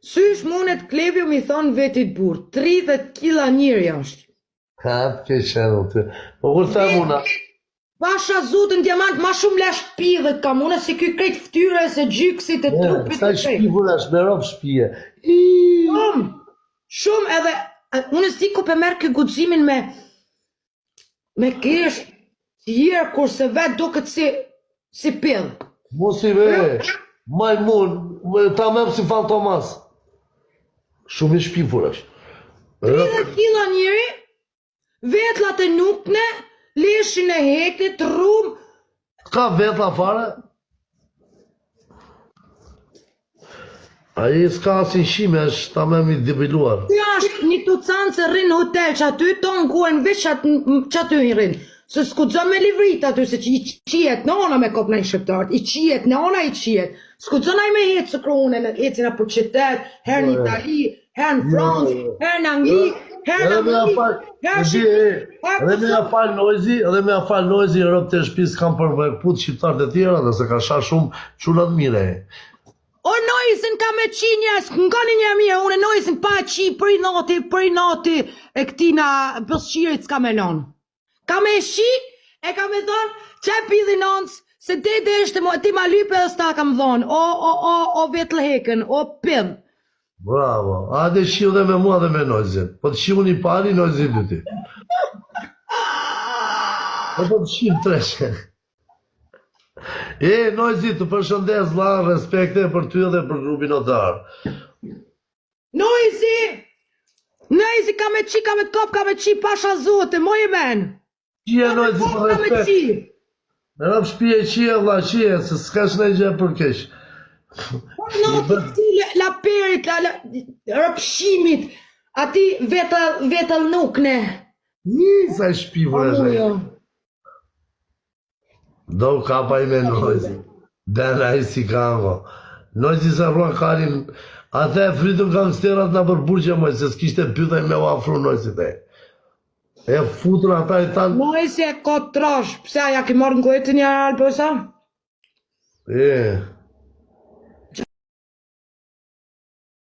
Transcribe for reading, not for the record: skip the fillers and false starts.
Sysh mundet Klevjo mi thonë vetit burë, 30 kila njëri është. Ka ke qenë të. Po kur them una. Pasha zotën diamant, ma shumë lesh pidhet kam une, si ky krejt ftyre se gjyksit e trupit Sa shpivur është, me rob shpije. Shumë edhe, unë s'di ku pe merë kë guximin me kesh, tjerë kurse vetë do këtë si pidh. Mos i ve, majmun, ta mem si fantomas. Shumë i shpivur është. 30 kila njëri, vetlat e nukne, leshin e heklit, rrum. Ka vetla fare? Aji s'ka asin shime, është ta mem i debiluar. Kjo është një tucanë se rrinë hotel që aty, tonë guen veç që aty i rrinë. Se s'kudzon me livrit aty, se që i qijet në ona me kopna i shqiptarët, i qijet në ona i qijet. S'kudzon aj me hetë së krone, në hecina për qytet, herë në Itali, herë në Fransë, herë në Angli, herë në Angli, Edhe me ja falë nojzi, rëpë të shpis kam përvekput shqiptarët e tjera, dhe se ka sha shumë qunat mire. O nojzin ka me qi njës, ngoni një mirë, unë nojzin pa qi për i noti e këtina pësqirit s'ka me nonë. Ka me shi, e ka me thonë, që e pidhi nonës, se te ishte, ti ma lype dhe s'ta kam thonë, o vetë leheken, o pim. Bravo, ade shiu dhe me mua dhe me nojzin, po të shiu një pari, nojzin dhe ti. Po të shiu treshe. Nojzin, të përshëndes, la, respekte për ty dhe për grupin otar. Nojzi ka me kop, ka me qi pasha zote, moj e men. Qie nojzi për respekt. Në rëpë shpije qie, vla qie, se s'ka shnej gjë për kesh. La perit, rëpshimit, ati vetëll nukne. Sa i shpivur e shnej. Do kapa i me nojzi. Dena i si kango. Nojzi se rruan karin, atë e fritën gangsterat në përburqe moj, se s'kishte pytaj me u afru nojzi te. E futur ata i tanë. Nojzi e ka trash, pse aja ki marrë në gojtë një alë përsa?